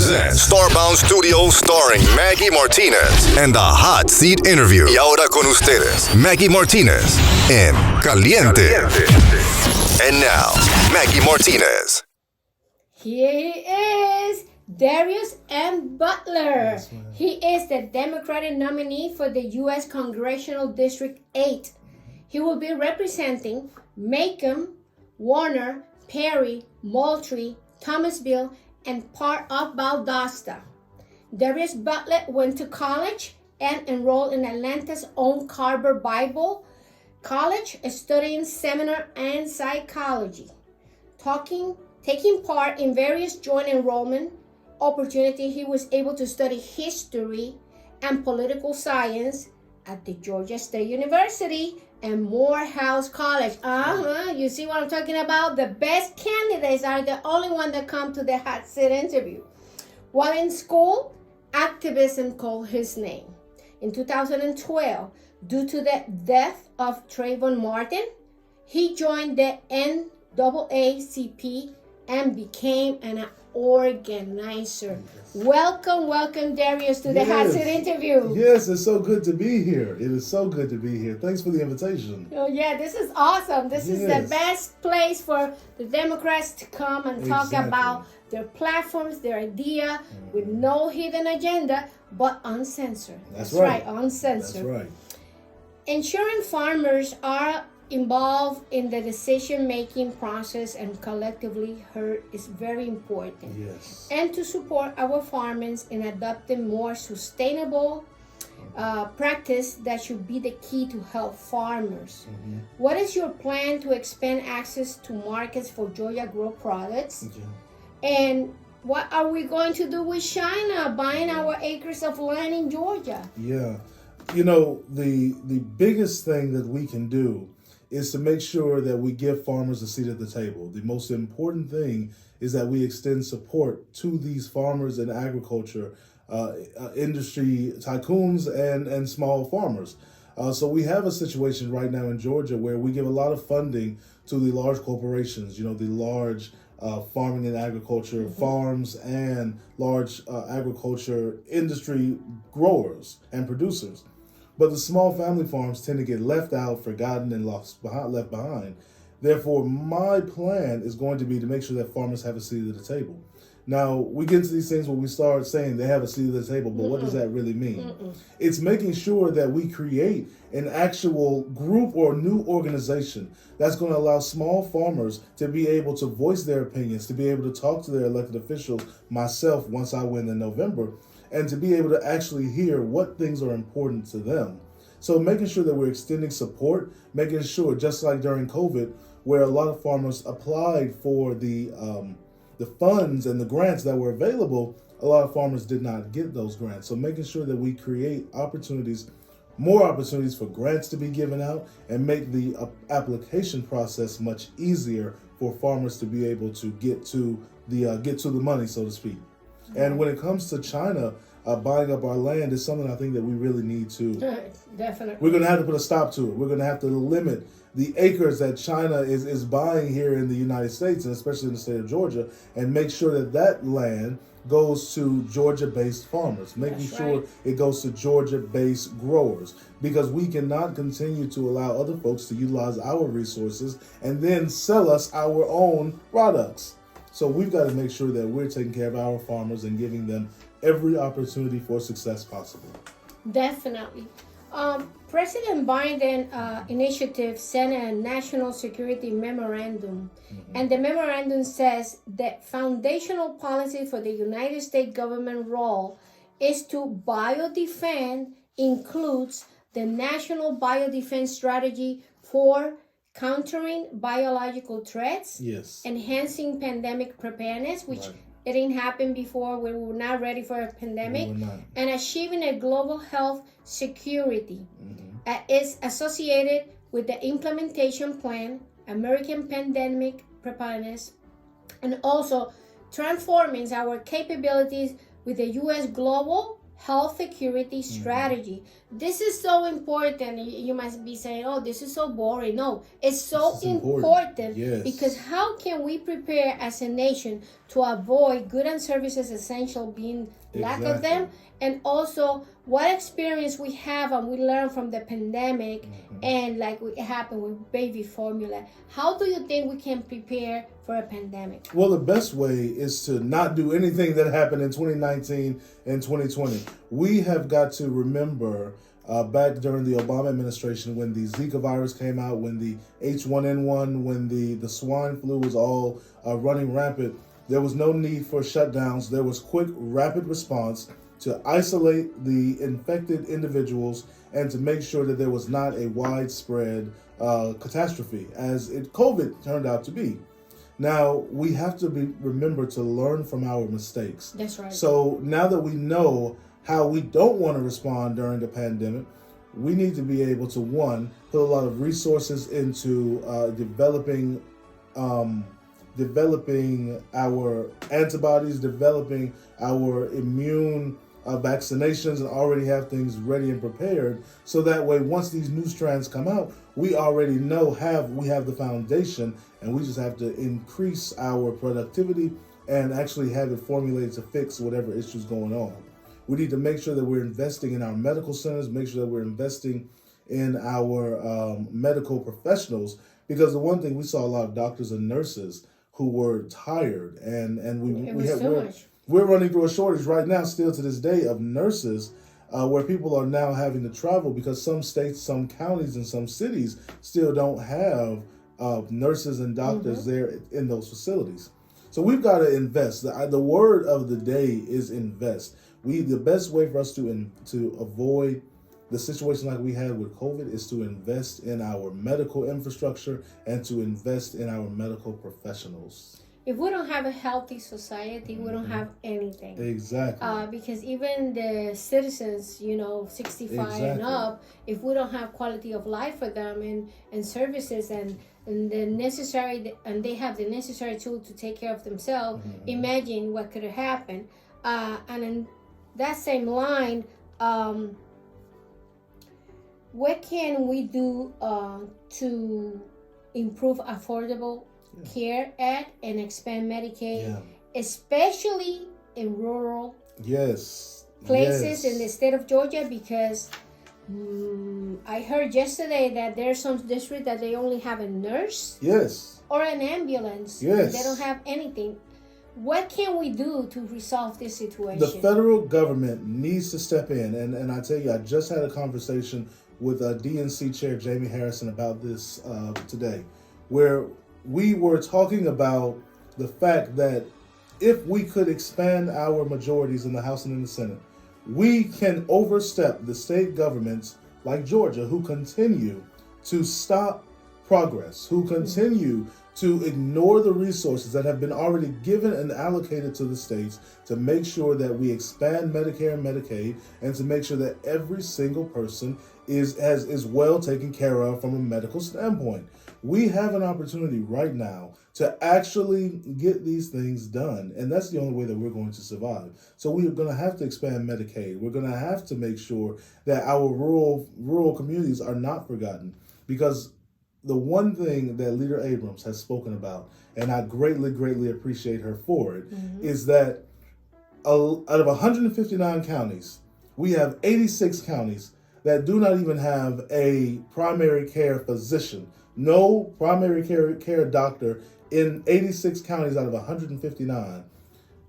presents Starbound Studios starring Maggy Martinez and the Hot Seat Interview. Y ahora con ustedes, Maggy Martinez en Caliente. And now, Maggy Martinez. Here he is, Darrius M. Butler. He is the Democratic nominee for the U.S. Congressional District 8. He will be representing Macomb, Warner, Perry, Moultrie, Thomasville, and part of Valdosta. Darrius Butler went to college and enrolled in Atlanta's own Carver Bible College, studying seminar and psychology. Taking part in various joint enrollment opportunities, he was able to study history and political science at the Georgia State University and Morehouse College. You see what I'm talking about? The best candidates are the only ones that come to the hot seat interview. While in school, activism called his name. In 2012, due to the death of Trayvon Martin, he joined the NAACP and became an organizer. Welcome, Darrius, to the Hot Seat interview. Yes, it's so good to be here. It is so good to be here. Thanks for the invitation. Oh, yeah, this is awesome. This is the best place for the Democrats to come and talk about their platforms, their idea, with no hidden agenda, but uncensored. That's right, uncensored. That's right. Ensuring farmers are involved in the decision-making process and collectively heard is very important. Yes. And to support our farmers in adopting more sustainable practice that should be the key to help farmers. What is your plan to expand access to markets for Georgia grow products? And what are we going to do with China buying our acres of land in Georgia? Yeah. You know, the biggest thing that we can do is to make sure that we give farmers a seat at the table. The most important thing is that we extend support to these farmers and agriculture industry tycoons and small farmers. So we have a situation right now in Georgia where we give a lot of funding to the large corporations, the large farming and agriculture farms and large agriculture industry growers and producers. But the small family farms tend to get left out, forgotten, and left behind. Therefore, my plan is going to be to make sure that farmers have a seat at the table. Now, we get into these things where we start saying they have a seat at the table, but what does that really mean? It's making sure that we create an actual group or new organization that's going to allow small farmers to be able to voice their opinions, to be able to talk to their elected officials, myself, once I win in November, and to be able to actually hear what things are important to them. So making sure that we're extending support, making sure, just like during COVID, where a lot of farmers applied for the funds and the grants that were available, a lot of farmers did not get those grants. So making sure that we create opportunities, more opportunities for grants to be given out, and make the application process much easier for farmers to be able to get to the money, so to speak. And when it comes to China buying up our land, is something I think that we really need to. Definitely. We're going to have to put a stop to it. We're going to have to limit the acres that China is buying here in the United States, and especially in the state of Georgia, and make sure that land goes to Georgia-based farmers, making sure it goes to Georgia-based growers, because we cannot continue to allow other folks to utilize our resources and then sell us our own products. So we've got to make sure that we're taking care of our farmers and giving them every opportunity for success possible. Definitely. President Biden initiative sent a national security memorandum, and the memorandum says that foundational policy for the United States government role is to biodefend, includes the National Biodefense Strategy for countering biological threats, enhancing pandemic preparedness, which it didn't happen before. We were not ready for a pandemic, and achieving a global health security is associated with the implementation plan, American Pandemic Preparedness, and also transforming our capabilities with the U.S. global health security strategy. This is so important. You must be saying, oh, this is so boring. No, it's so important Yes. because how can we prepare as a nation to avoid goods and services essential being lack of them, and also what experience we have and we learn from the pandemic and like it happened with baby formula. How do you think we can prepare for a pandemic? Well, the best way is to not do anything that happened in 2019 and 2020. We have got to remember back during the Obama administration when the Zika virus came out, when the H1N1, when the swine flu was all running rampant. There was no need for shutdowns. There was quick, rapid response to isolate the infected individuals and to make sure that there was not a widespread catastrophe, as COVID turned out to be. Now, we have to remember to learn from our mistakes. That's right. So now that we know how we don't want to respond during the pandemic, we need to be able to, one, put a lot of resources into developing our antibodies, developing our immune vaccinations, and already have things ready and prepared. So that way, once these new strands come out, we already know we have the foundation, and we just have to increase our productivity and actually have it formulated to fix whatever issues going on. We need to make sure that we're investing in our medical centers, make sure that we're investing in our medical professionals, because the one thing we saw a lot of doctors and nurses who were tired, and we're running through a shortage right now, still to this day, of nurses, where people are now having to travel because some states, some counties, and some cities still don't have nurses and doctors there in those facilities. So we've got to invest. The word of the day is invest. The best way for us to avoid the situation like we had with COVID is to invest in our medical infrastructure and to invest in our medical professionals. If we don't have a healthy society, we don't have anything. Exactly. Because even the citizens, 65 and up, if we don't have quality of life for them and services and the necessary, and they have the necessary tool to take care of themselves, imagine what could have happened. And in that same line, what can we do to improve affordable care at and expand Medicaid, especially in rural places in the state of Georgia? Because I heard yesterday that there's some district that they only have a nurse or an ambulance. They don't have anything. What can we do to resolve this situation? The federal government needs to step in, and I tell you, I just had a conversation with DNC Chair Jamie Harrison about this today, where we were talking about the fact that if we could expand our majorities in the House and in the Senate, we can overstep the state governments like Georgia, who continue to stop progress, who continue to ignore the resources that have been already given and allocated to the states to make sure that we expand Medicare and Medicaid, and to make sure that every single person is well taken care of from a medical standpoint. We have an opportunity right now to actually get these things done, and that's the only way that we're going to survive. So we are going to have to expand Medicaid. We're going to have to make sure that our rural communities are not forgotten, because the one thing that Leader Abrams has spoken about, and I greatly, greatly appreciate her for it, is that out of 159 counties, we have 86 counties that do not even have a primary care physician. No primary care doctor in 86 counties out of 159.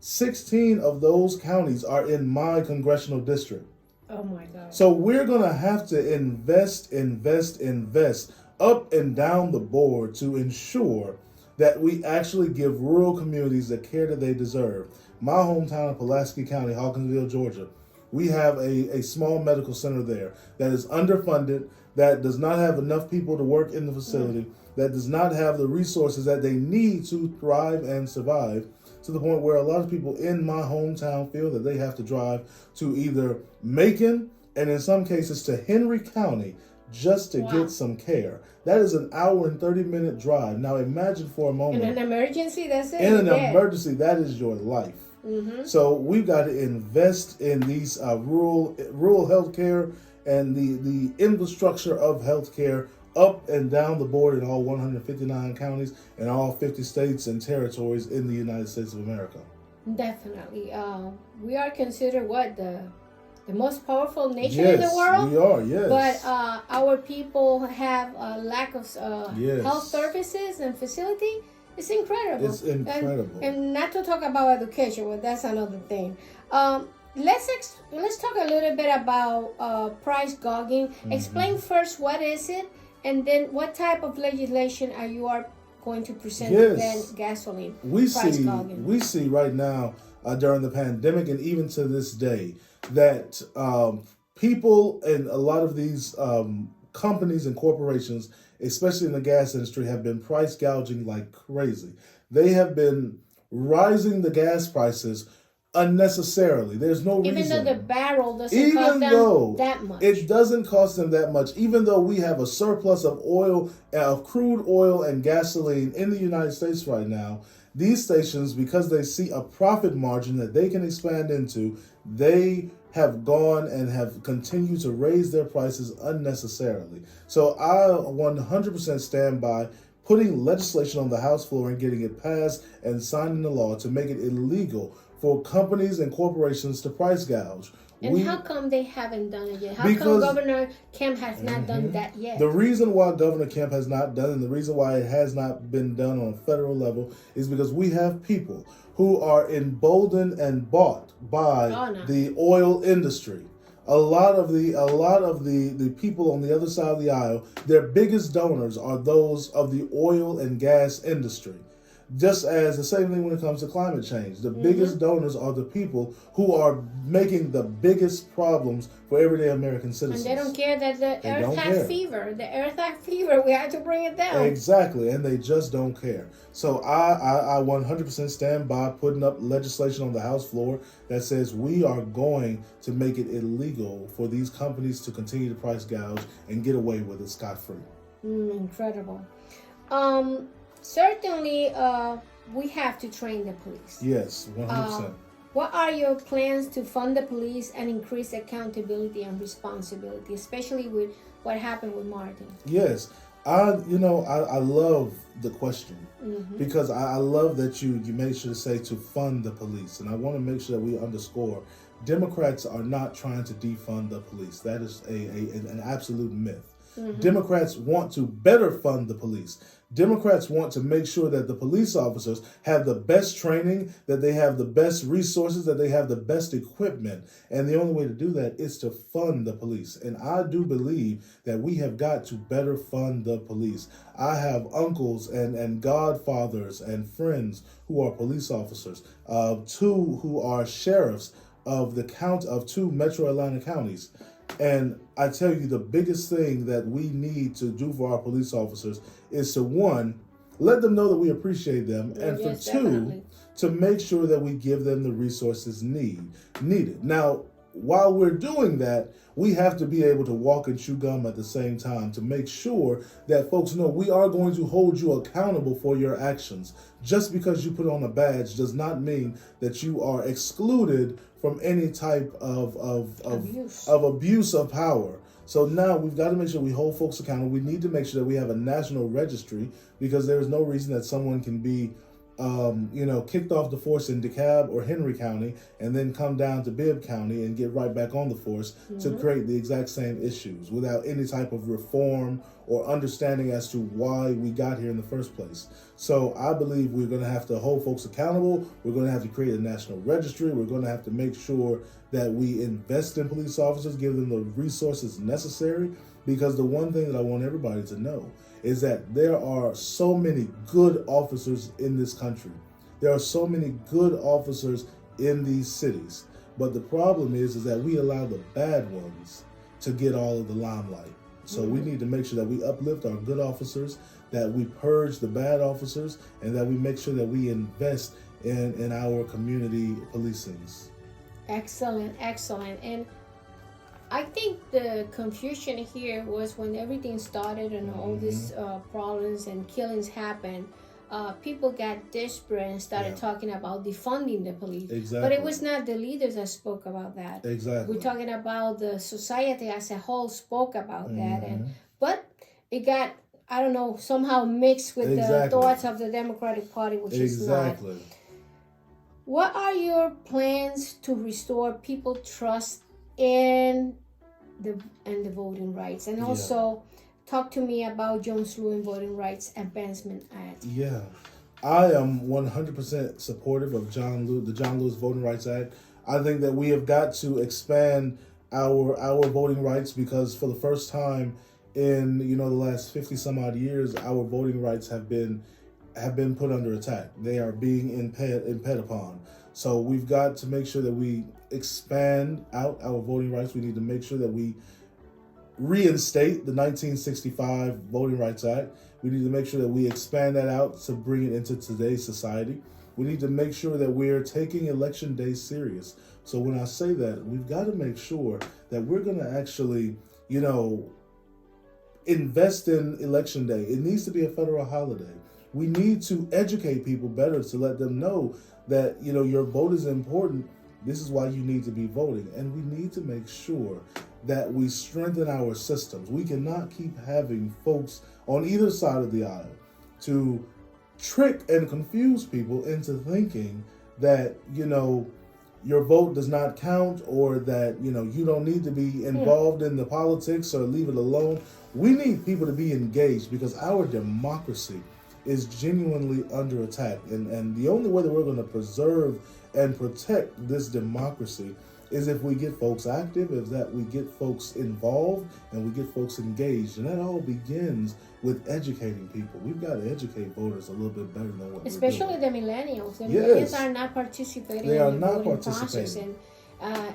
16 of those counties are in my congressional district. Oh my God. So we're going to have to invest up and down the board to ensure that we actually give rural communities the care that they deserve. My hometown of Pulaski County, Hawkinsville, Georgia, we have a small medical center there that is underfunded, that does not have enough people to work in the facility, that does not have the resources that they need to thrive and survive, to the point where a lot of people in my hometown feel that they have to drive to either Macon and in some cases to Henry County just to get some care. That is an hour and 30-minute drive. Now imagine for a moment. In an emergency, that's it. In an emergency, that is your life. So we've got to invest in these rural healthcare and the infrastructure of healthcare up and down the board in all 159 counties and all 50 states and territories in the United States of America. Definitely. We are considered the most powerful nation in the world. We are, yes. But our people have a lack of health services and facility. It's incredible. It's incredible. And not to talk about education, well, that's another thing. Let's talk a little bit about price gouging. Explain first what is it, and then what type of legislation you are going to present to ban gasoline. We see right now during the pandemic and even to this day that people and a lot of these companies and corporations, especially in the gas industry, have been price gouging like crazy. They have been rising the gas prices unnecessarily. There's no reason. Even though the barrel doesn't cost them that much. It doesn't cost them that much. Even though we have a surplus of oil, of crude oil and gasoline in the United States right now, these stations, because they see a profit margin that they can expand into, they have gone and have continued to raise their prices unnecessarily. So I 100% stand by putting legislation on the House floor and getting it passed and signing the law to make it illegal for companies and corporations to price gouge. And how come they haven't done it yet? How come Governor Kemp has not done that yet? The reason why Governor Kemp has not done it, and the reason why it has not been done on a federal level, is because we have people who are emboldened and bought by the oil industry. A lot of the people on the other side of the aisle, their biggest donors are those of the oil and gas industry. Just as the same thing when it comes to climate change. The biggest donors are the people who are making the biggest problems for everyday American citizens. And they don't care that the earth has fever. The earth has fever. We have to bring it down. Exactly. And they just don't care. So I 100% stand by putting up legislation on the House floor that says we are going to make it illegal for these companies to continue to price gouge and get away with it scot-free. Incredible. Certainly, we have to train the police. Yes, 100%. What are your plans to fund the police and increase accountability and responsibility, especially with what happened with Martin? Yes, I love the question because I love that you made sure to say to fund the police, and I want to make sure that we underscore Democrats are not trying to defund the police. That is an absolute myth. Democrats want to better fund the police. Democrats want to make sure that the police officers have the best training, that they have the best resources, that they have the best equipment. And the only way to do that is to fund the police. And I do believe that we have got to better fund the police. I have uncles and godfathers and friends who are police officers, two who are sheriffs of two Metro Atlanta counties. And I tell you, the biggest thing that we need to do for our police officers is to, one, let them know that we appreciate them, and for two, to make sure that we give them the resources needed. Now, while we're doing that, we have to be able to walk and chew gum at the same time to make sure that folks know we are going to hold you accountable for your actions. Just because you put on a badge does not mean that you are excluded from any type of abuse of power. So now we've got to make sure we hold folks accountable. We need to make sure that we have a national registry, because there is no reason that someone can be kicked off the force in DeKalb or Henry County and then come down to Bibb County and get right back on the force to create the exact same issues without any type of reform or understanding as to why we got here in the first place. So I believe we're going to have to hold folks accountable. We're going to have to create a national registry. We're going to have to make sure that we invest in police officers, give them the resources necessary, because the one thing that I want everybody to know is that there are so many good officers in this country. There are so many good officers in these cities. But the problem is that we allow the bad ones to get all of the limelight. So we need to make sure that we uplift our good officers, that we purge the bad officers, and that we make sure that we invest in our community policings. Excellent. And I think the confusion here was when everything started and all these problems and killings happened. people got desperate and started talking about defunding the police. Exactly. But it was not the leaders that spoke about that. Exactly. We're talking about the society as a whole spoke about that. But it got, I don't know, somehow mixed with the thoughts of the Democratic Party, which is not. What are your plans to restore people trust in the voting rights? And also talk to me about Jones-Lewin Voting Rights Advancement Act. Yeah, I am 100% supportive of the John Lewis Voting Rights Act. I think that we have got to expand our voting rights, because for the first time in the last 50 some odd years, our voting rights have been put under attack. They are being imped upon. So we've got to make sure that we expand out our voting rights. We need to make sure that we reinstate the 1965 Voting Rights Act. We need to make sure that we expand that out to bring it into today's society. We need to make sure that we're taking Election Day serious. So when I say that, we've got to make sure that we're going to actually, invest in Election Day. It needs to be a federal holiday. We need to educate people better to let them know that, your vote is important. This is why you need to be voting. And we need to make sure that we strengthen our systems. We cannot keep having folks on either side of the aisle to trick and confuse people into thinking that, your vote does not count, or that, you don't need to be involved in the politics, or leave it alone. We need people to be engaged, because our democracy is genuinely under attack. And the only way that we're going to preserve and protect this democracy is if we get folks active, is that we get folks involved and we get folks engaged. And that all begins with educating people. We've got to educate voters a little bit better than what especially we're doing. The millennials. The millennials are not participating in the voting process.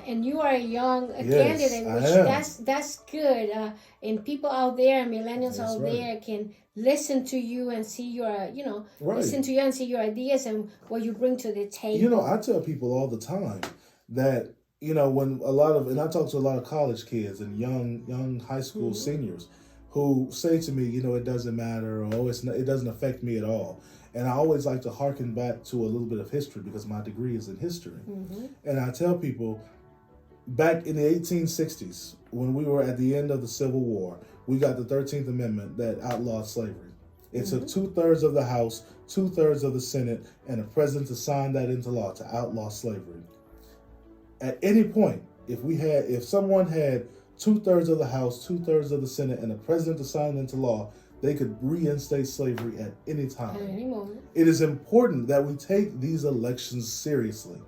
And you are a young candidate, which that's good. And people out there, millennials there, can listen to you and see your, listen to you and see your ideas and what you bring to the table. I tell people all the time that, when and I talk to a lot of college kids and young high school seniors who say to me, it doesn't matter, or it doesn't affect me at all. And I always like to hearken back to a little bit of history, because my degree is in history. And I tell people, back in the 1860s, when we were at the end of the Civil War, we got the 13th Amendment that outlawed slavery. It took 2/3 of the House, 2/3 of the Senate, and a president to sign that into law to outlaw slavery. At any point, if someone had 2/3 of the House, 2/3 of the Senate, and a president to sign it into law, they could reinstate slavery at any time. At any moment. It is important that we take these elections seriously.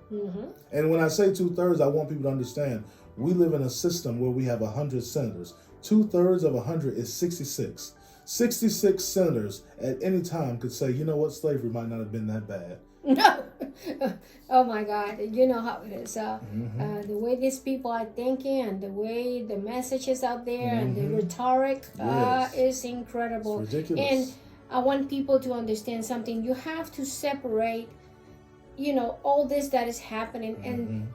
And when I say 2/3, I want people to understand, we live in a system where we have 100 senators. 2/3 of 100 is 66. 66 senators at any time could say, slavery might not have been that bad. No. Oh my God. You know how it is. The way these people are thinking, and the way the messages out there and the rhetoric is incredible. It's ridiculous. And I want people to understand something. You have to separate, all this that is happening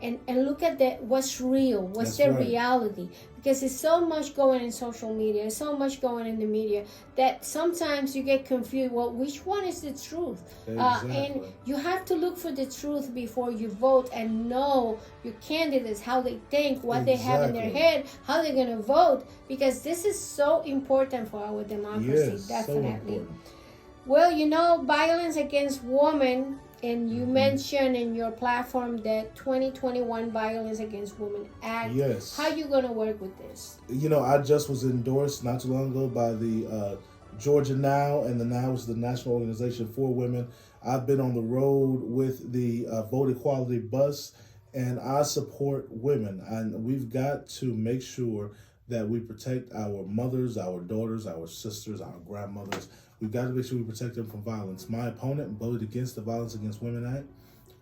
and look at what's real, what's the reality. Because there's so much going in social media, there's so much going in the media, that sometimes you get confused. Well, which one is the truth? And you have to look for the truth before you vote, and know your candidates, how they think, what they have in their head, how they're going to vote. Because this is so important for our democracy, definitely. Well, violence against women. And you mentioned in your platform that 2021 Violence Against Women Act. Yes. How you going to work with this? I just was endorsed not too long ago by the Georgia Now, and the Now is the National Organization for Women. I've been on the road with the Vote Equality Bus, and I support women. And we've got to make sure that we protect our mothers, our daughters, our sisters, our grandmothers. We've got to make sure we protect them from violence. My opponent voted against the Violence Against Women Act.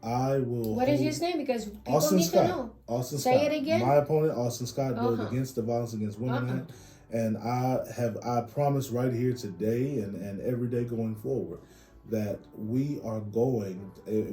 I will. What is his name? Because people Austin need Scott. to know. Austin Say Scott. it again. My opponent, Austin Scott, voted against the Violence Against Women Act. And I promise right here today and every day going forward that we are going,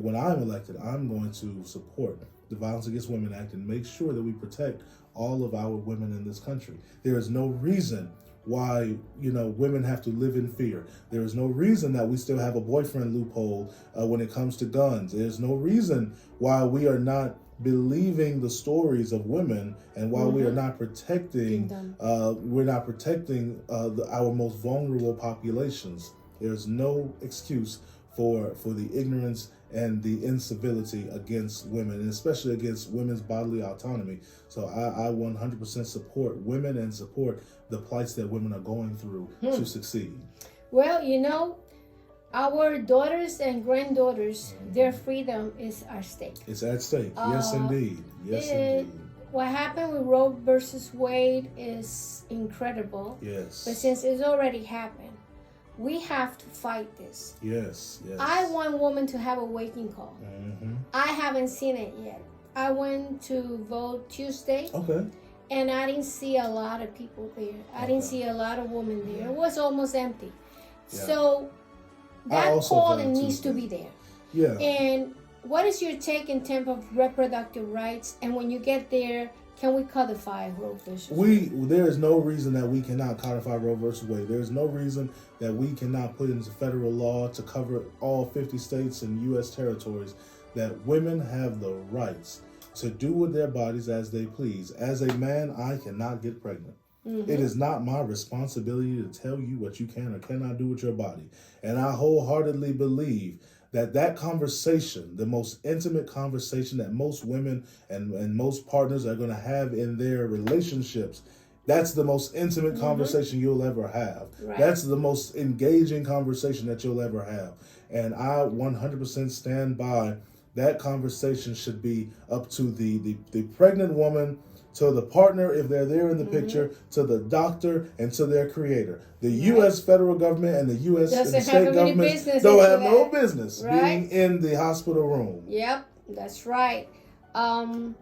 when I'm elected, I'm going to support the Violence Against Women Act and make sure that we protect all of our women in this country. There is no reason why, women have to live in fear. There is no reason that we still have a boyfriend loophole when it comes to guns. There's no reason why we are not believing the stories of women, and why we are not protecting our most vulnerable populations. There's no excuse for the ignorance and the incivility against women, and especially against women's bodily autonomy. So I 100% support women and support the plights that women are going through to succeed. Well, our daughters and granddaughters, their freedom is at stake. It's at stake. Yes, indeed. Yes, indeed. What happened with Roe versus Wade is incredible. Yes. But since it's already happened, we have to fight this. Yes. I want women to have a waking call. I haven't seen it yet. I went to vote Tuesday. Okay. And I didn't see a lot of people there. I didn't see a lot of women there. It was almost empty. Yeah. So that calling needs to be there. Yeah. And what is your take in terms of reproductive rights? And when you get there, can we codify Roe versus Wade? There is no reason that we cannot codify Roe versus Wade. There is no reason that we cannot put into federal law to cover all 50 states and U.S. territories that women have the rights to do with their bodies as they please. As a man, I cannot get pregnant. It is not my responsibility to tell you what you can or cannot do with your body. And I wholeheartedly believe that conversation, the most intimate conversation that most women and most partners are going to have in their relationships, that's the most intimate conversation you'll ever have. Right. That's the most engaging conversation that you'll ever have. And I 100% stand by that. Conversation should be up to the pregnant woman, to the partner, if they're there in the picture, to the doctor, and to their creator. The U.S. federal government and the U.S. and state governments don't have no business being in the hospital room. Yep, that's right. Once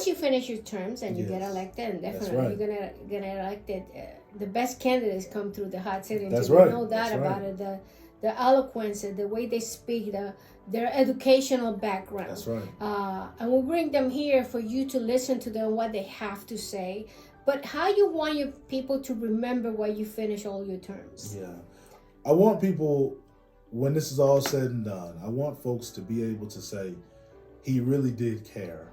you finish your terms and you get elected, and definitely you're gonna get elected, the best candidates come through the hot seat. That's right. No doubt about it. The eloquence, the way they speak, their educational background. That's right. And we'll bring them here for you to listen to them, what they have to say. But how you want your people to remember why you finish all your terms? Yeah. I want people, when this is all said and done, I want folks to be able to say, he really did care.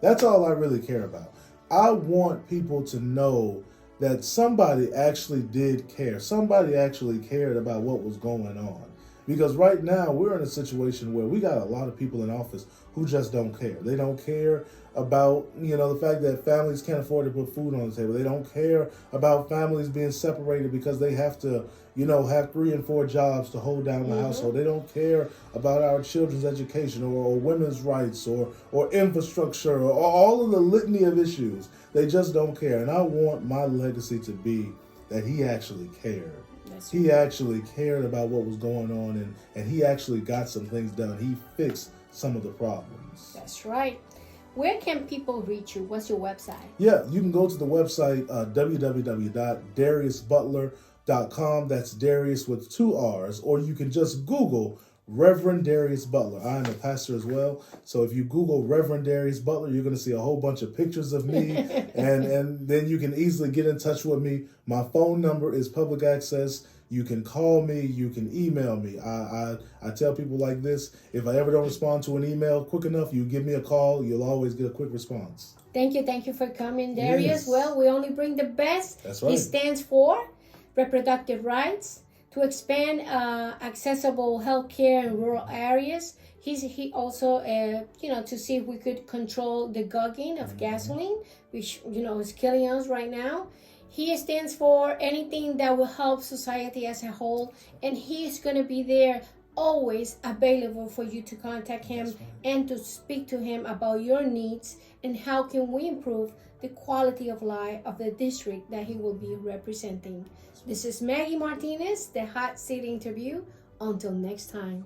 That's all I really care about. I want people to know that somebody actually did care. Somebody actually cared about what was going on. Because right now we're in a situation where we got a lot of people in office who just don't care. They don't care about, the fact that families can't afford to put food on the table. They don't care about families being separated because they have to, have 3 and 4 jobs to hold down the household. They don't care about our children's education or women's rights or infrastructure or all of the litany of issues. They just don't care. And I want my legacy to be that he actually cared. He actually cared about what was going on, and he actually got some things done. He fixed some of the problems. That's right. Where can people reach you? What's your website? Yeah, you can go to the website, www.darriusbutler.com. That's Darrius with 2 R's. Or you can just Google Reverend Darrius Butler. I am a pastor as well. So if you Google Reverend Darrius Butler, you're going to see a whole bunch of pictures of me. and then you can easily get in touch with me. My phone number is public access. You can call me. You can email me. I tell people like this, if I ever don't respond to an email quick enough, you give me a call. You'll always get a quick response. Thank you for coming, Darrius. Yes. Well, we only bring the best. That's right. He stands for reproductive rights, to expand accessible health care in rural areas. He also, to see if we could control the gugging of gasoline, which, is killing us right now. He stands for anything that will help society as a whole. And he is going to be there always available for you to contact him and to speak to him about your needs and how can we improve the quality of life of the district that he will be representing. This is Maggy Martinez, the Hot Seat Interview. Until next time.